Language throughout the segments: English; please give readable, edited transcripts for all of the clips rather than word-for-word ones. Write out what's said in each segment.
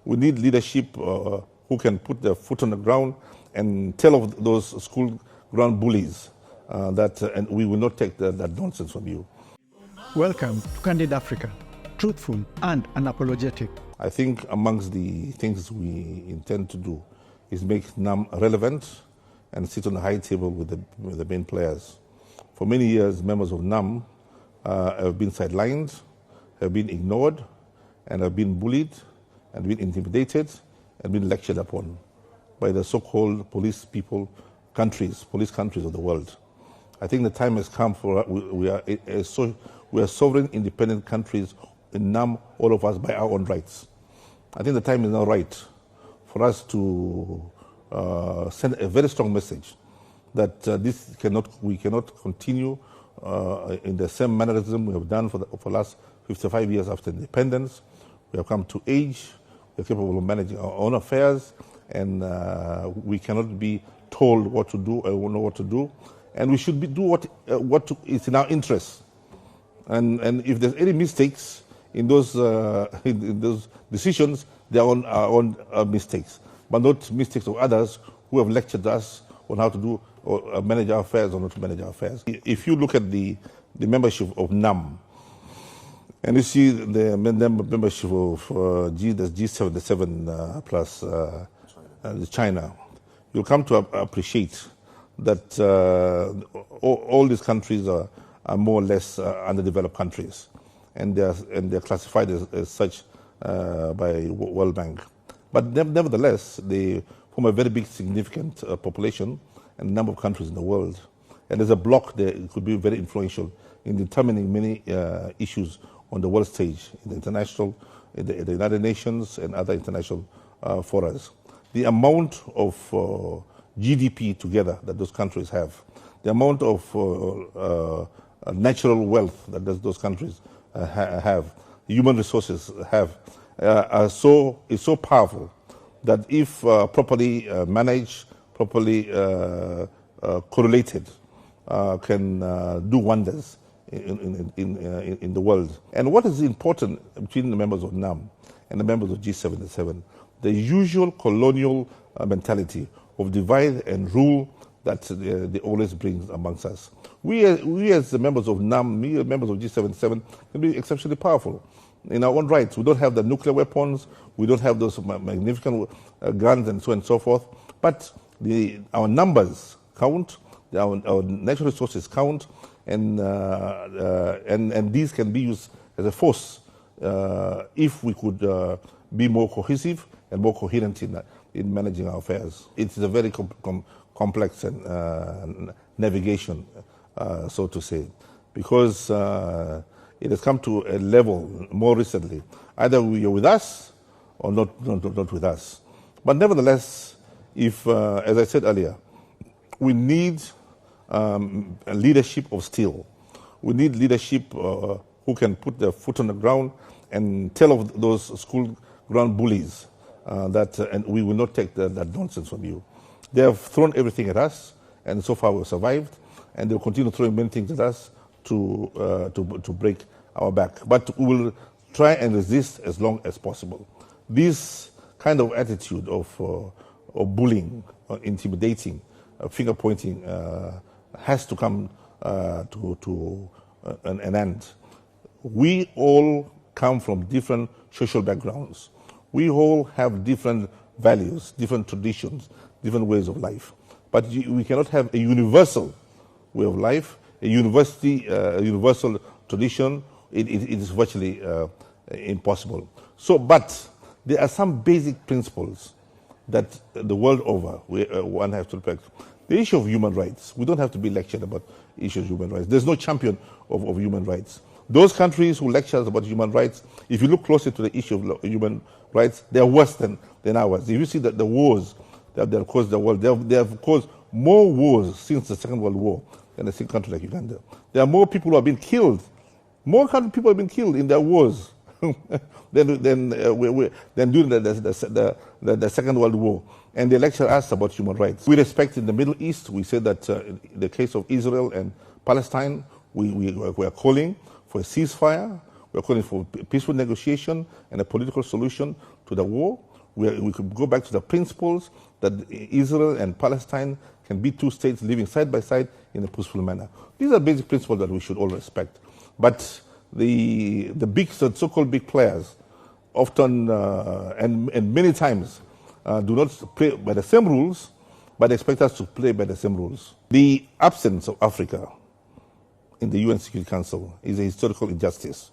We need leadership who can put their foot on the ground and tell of those school ground bullies and we will not take that nonsense from you. Welcome to Candid Africa, truthful and unapologetic. I think amongst the things we intend to do is make NAM relevant and sit on a high table with the main players. For many years, members of NAM have been sidelined, have been ignored, and have been bullied, and been intimidated, and been lectured upon by the so-called police countries of the world. I think the time has come for we are sovereign, independent countries in NAM, all of us by our own rights. I think the time is now right for us to send a very strong message that we cannot continue in the same mannerism we have done for the last 55 years after independence. We have come to age, we are capable of managing our own affairs, and we cannot be told what to do or know what to do. And we should do what is in our interest. And if there's any mistakes in those decisions, they are our own mistakes, but not mistakes of others who have lectured us on how to do or manage our affairs or not to manage our affairs. If you look at the membership of NAM, and you see the membership of G77 plus China, you'll come to appreciate that all these countries are more or less underdeveloped countries, and they're classified as such by World Bank. But nevertheless, they form a very big, significant population and a number of countries in the world. And as a bloc, it could be very influential in determining many issues on the world stage, in the international, in the United Nations and other international forums. The amount of GDP together that those countries have, the amount of natural wealth that those countries have, human resources have, is so powerful that if properly managed, properly correlated, can do wonders in the world. And what is important between the members of NAM and the members of G77? The usual colonial mentality of divide and rule that they always bring amongst us. We as the members of NAM, members of G77, can be exceptionally powerful in our own rights. We don't have the nuclear weapons, we don't have those magnificent guns and so on and so forth, but our numbers count, our natural resources count, and these can be used as a force if we could be more cohesive and more coherent in managing our affairs. It is a very complex navigation, so to say, because it has come to a level more recently. Either you're with us or not with us. But nevertheless, if, as I said earlier, we need a leadership of steel. We need leadership who can put their foot on the ground and tell of those school ground bullies and we will not take that nonsense from you. They have thrown everything at us, and so far we've survived, and they'll continue throwing many things at us to break our back. But we will try and resist as long as possible. This kind of attitude of bullying, intimidating, finger pointing has to come to an end. We all come from different social backgrounds. We all have different values, different traditions, different ways of life. But we cannot have a universal way of life, a universal tradition. It is virtually impossible. But there are some basic principles that the world over one has to respect. The issue of human rights, we don't have to be lectured about issues of human rights. There's no champion of human rights. Those countries who lecture us about human rights, if you look closer to the issue of human rights, they're worse than ours. If you see that the wars that have caused the world, they have caused more wars since the Second World War than a single country like Uganda. There are more people who have been killed. More people have been killed in their wars than during the Second World War. And they lecture us about human rights. We respect in the Middle East. We say that in the case of Israel and Palestine, we are calling for a ceasefire. We are calling for peaceful negotiation and a political solution to the war. We could go back to the principles that Israel and Palestine can be two states living side by side in a peaceful manner. These are basic principles that we should all respect. But the big, so-called big players, often and many times, do not play by the same rules, but expect us to play by the same rules. The absence of Africa in the UN Security Council is a historical injustice.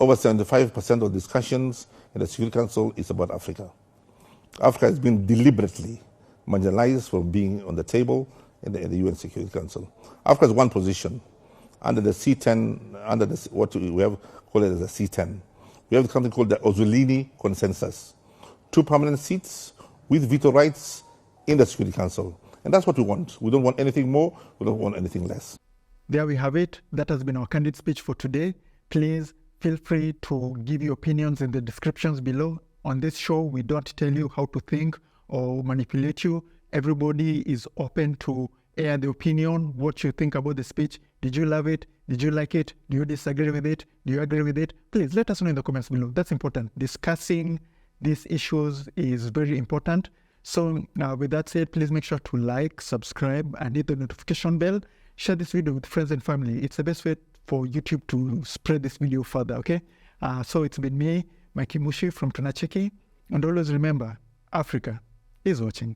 Over 75% of discussions in the Security Council is about Africa. Africa has been deliberately marginalized from being on the table in the UN Security Council. Africa has one position under the C10, under what we have called it as a C10. We have something called the Ozolini Consensus. 2 permanent seats with veto rights in the Security Council. And that's what we want. We don't want anything more, we don't want anything less. There we have it. That has been our candid speech for today. Please feel free to give your opinions in the descriptions below. On this show, we don't tell you how to think or manipulate you. Everybody is open to air the opinion, what you think about the speech. Did you love it? Did you like it? Do you disagree with it? Do you agree with it? Please let us know in the comments below. That's important. Discussing these issues is very important. So with that said, please make sure to like, subscribe, and hit the notification bell. Share this video with friends and family. It's the best way for YouTube to spread this video further, okay? So it's been me, Mikey Mushi from Tunacheki. And always remember, Africa is watching.